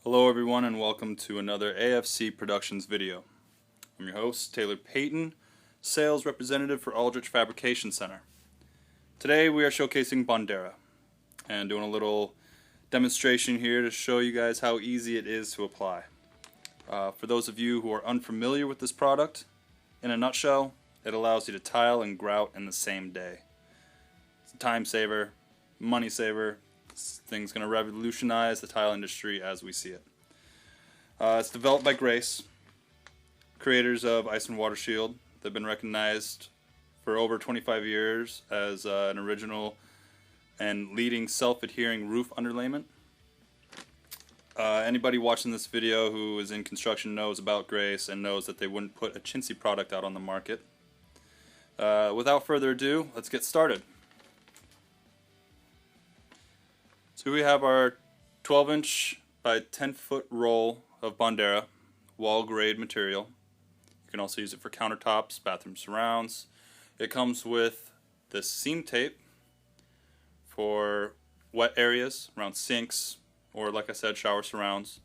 Hello everyone and welcome to another AFC Productions video. I'm your host, Taylor Payton, Sales Representative for Aldrich Fabrication Center. Today we are showcasing Bondera and doing a little demonstration here to show you guys how easy it is to apply. For those of you who are unfamiliar with this product, in a nutshell, it allows you to tile and grout in the same day. It's a time saver, money saver. This thing's going to revolutionize the tile industry as we see it. It's developed by Grace, creators of Ice and Water Shield. They've been recognized for over 25 years as an original and leading self-adhering roof underlayment. Anybody watching this video who is in construction knows about Grace and knows that they wouldn't put a chintzy product out on the market. Without further ado, let's get started. So we have our 12-inch by 10-foot roll of Bondera, wall-grade material. You can also use it for countertops, bathroom surrounds. It comes with this seam tape for wet areas around sinks or, like I said, shower surrounds.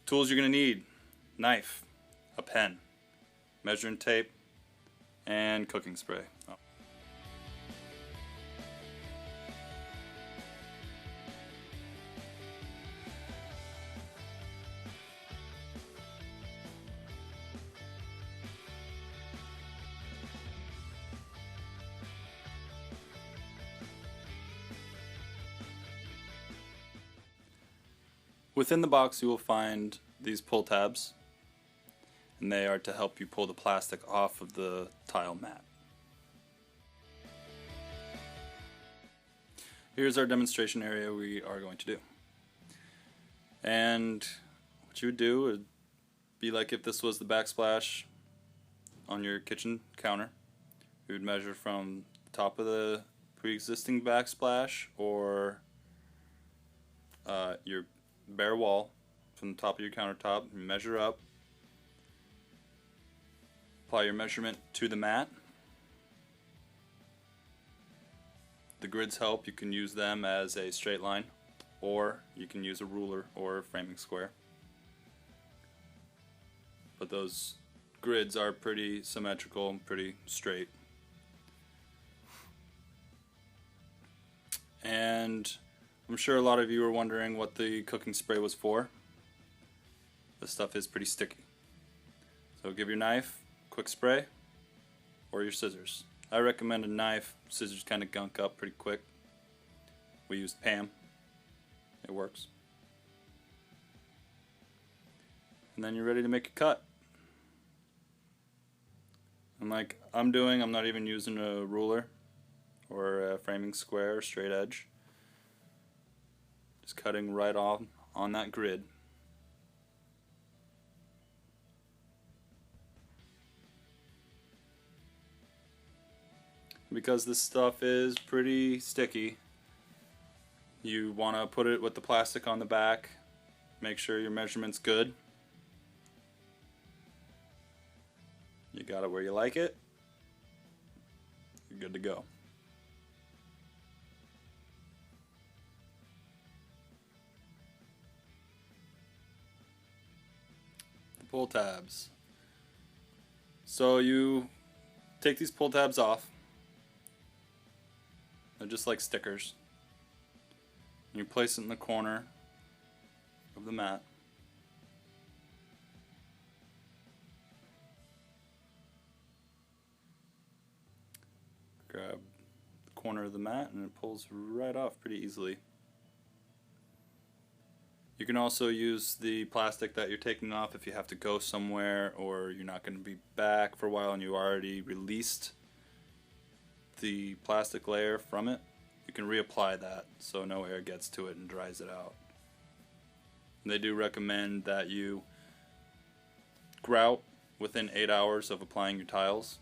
Tools you're going to need: knife, a pen, measuring tape, and cooking spray. Within the box you will find these pull tabs, and they are to help you pull the plastic off of the tile mat. Here's our demonstration area we are going to do. And what you would do would be like if this was the backsplash on your kitchen counter. You would measure from the top of the pre-existing backsplash or your bare wall from the top of your countertop, and measure up, apply your measurement to the mat. The grids help. You can use them as a straight line, or you can use a ruler or a framing square, but those grids are pretty symmetrical and pretty straight. And I'm sure a lot of you are wondering what the cooking spray was for. This stuff is pretty sticky. So give your knife a quick spray, or your scissors. I recommend a knife. Scissors kind of gunk up pretty quick. We used Pam. It works. And then you're ready to make a cut. And like I'm doing, I'm not even using a ruler or a framing square or straight edge. Just cutting right on that grid. Because this stuff is pretty sticky, you want to put it with the plastic on the back. Make sure your measurement's good. You got it where you like it. You're good to go. Pull tabs. So you take these pull tabs off. They're just like stickers. And you place it in the corner of the mat. Grab the corner of the mat and it pulls right off pretty easily. You can also use the plastic that you're taking off if you have to go somewhere or you're not going to be back for a while and you already released the plastic layer from it. You can reapply that so no air gets to it and dries it out. And they do recommend that you grout within 8 hours of applying your tiles.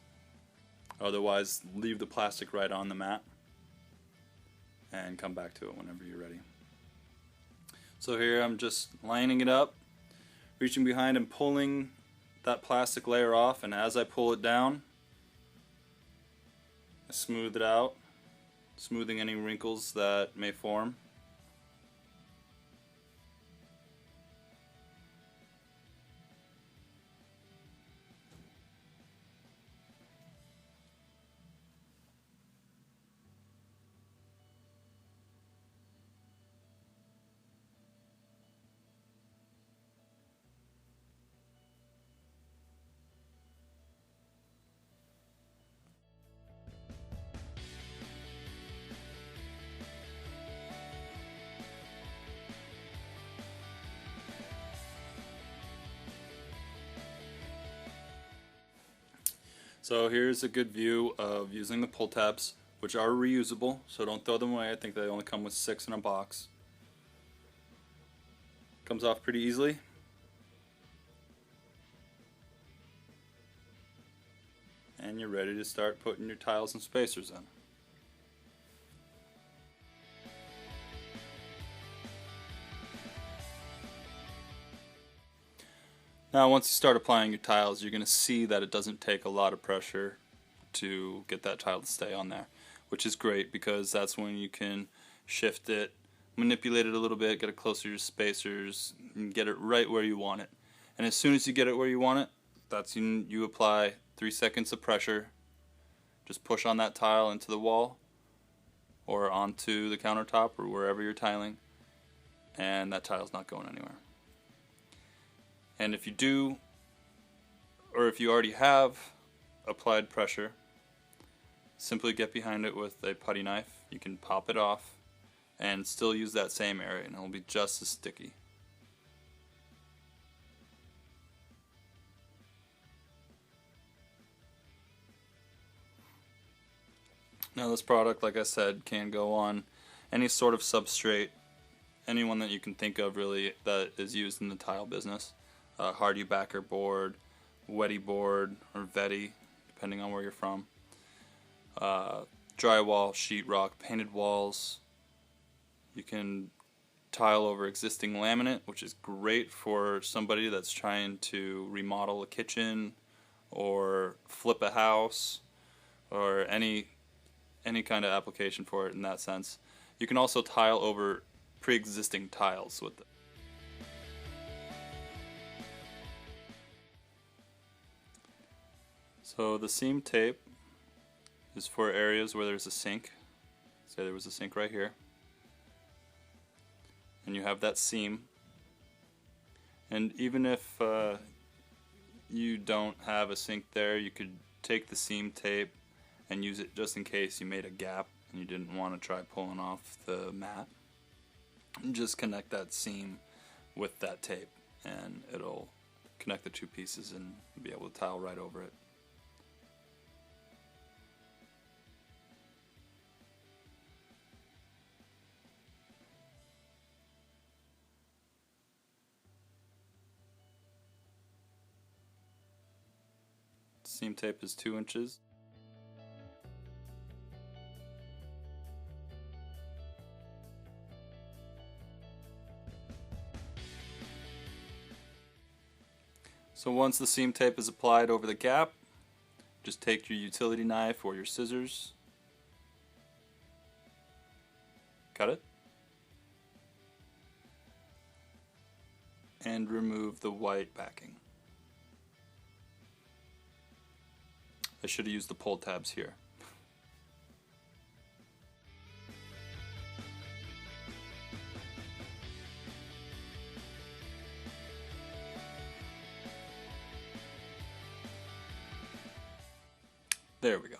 Otherwise, leave the plastic right on the mat and come back to it whenever you're ready. So here I'm just lining it up, reaching behind and pulling that plastic layer off, and as I pull it down, I smooth it out, smoothing any wrinkles that may form. So here's a good view of using the pull tabs, which are reusable, so don't throw them away. I think they only come with 6 in a box. Comes off pretty easily. And you're ready to start putting your tiles and spacers in. Now once you start applying your tiles, you're going to see that it doesn't take a lot of pressure to get that tile to stay on there, which is great because that's when you can shift it, manipulate it a little bit, get it closer to your spacers, and get it right where you want it. And as soon as you get it where you want it, that's when you apply 3 seconds of pressure. Just push on that tile into the wall or onto the countertop or wherever you're tiling, and that tile's not going anywhere. And if you do, or if you already have applied pressure, simply get behind it with a putty knife. You can pop it off and still use that same area and it'll be just as sticky. Now this product, like I said, can go on any sort of substrate, any one that you can think of really that is used in the tile business. Hardy backer board, wetty board, or vetty, depending on where you're from. Drywall, sheetrock, painted walls. You can tile over existing laminate, which is great for somebody that's trying to remodel a kitchen or flip a house or any kind of application for it in that sense. You can also tile over pre-existing tiles with it. So the seam tape is for areas where there's a sink. Say there was a sink right here. And you have that seam. And even if you don't have a sink there, you could take the seam tape and use it just in case you made a gap and you didn't want to try pulling off the mat. And just connect that seam with that tape and it'll connect the two pieces and be able to tile right over it. Seam tape is 2 inches. So once the seam tape is applied over the gap, just take your utility knife or your scissors, cut it, and remove the white backing. I should have used the pull tabs here. There we go.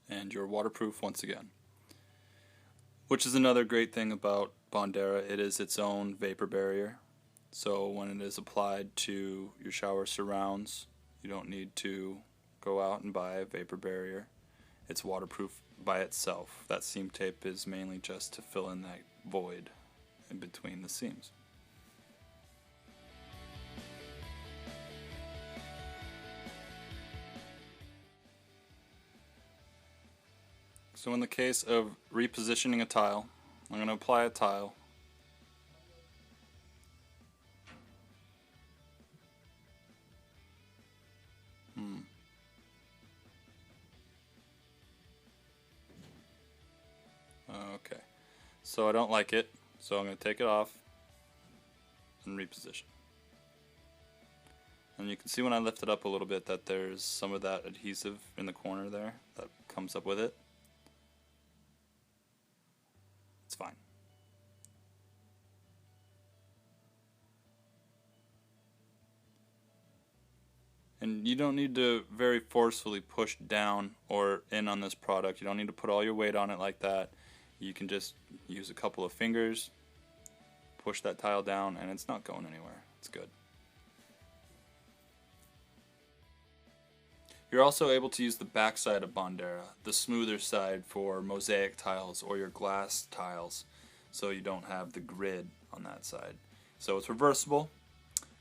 And you're waterproof once again. Which is another great thing about Bondera. It is its own vapor barrier. So when it is applied to your shower surrounds, you don't need to go out and buy a vapor barrier. It's waterproof by itself. That seam tape is mainly just to fill in that void in between the seams. So in the case of repositioning a tile, I'm going to apply a tile. Okay, so I don't like it, so I'm going to take it off and reposition. And you can see when I lift it up a little bit that there's some of that adhesive in the corner there that comes up with it. It's fine. And you don't need to very forcefully push down or in on this product. You don't need to put all your weight on it like that. You can just use a couple of fingers, push that tile down, and it's not going anywhere. It's good. You're also able to use the back side of Bondera, the smoother side for mosaic tiles or your glass tiles, so you don't have the grid on that side. So it's reversible.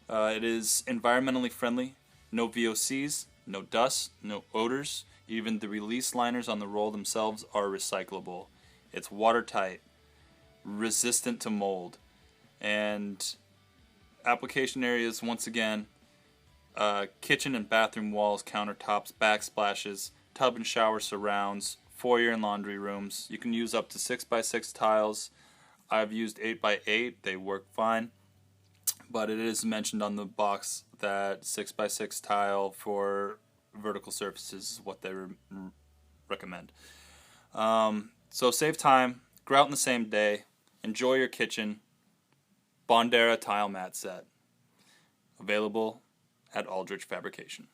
It is environmentally friendly. No VOCs, no dust, no odors. Even the release liners on the roll themselves are recyclable. It's watertight, resistant to mold, and application areas, once again, kitchen and bathroom walls, countertops, backsplashes, tub and shower surrounds, foyer and laundry rooms. You can use up to 6x6 tiles. I've used 8x8. They work fine. But it is mentioned on the box that 6x6 tile for vertical surfaces is what they recommend. So save time, go out in the same day, enjoy your kitchen. Bondera tile mat set. Available at Aldrich Fabrication.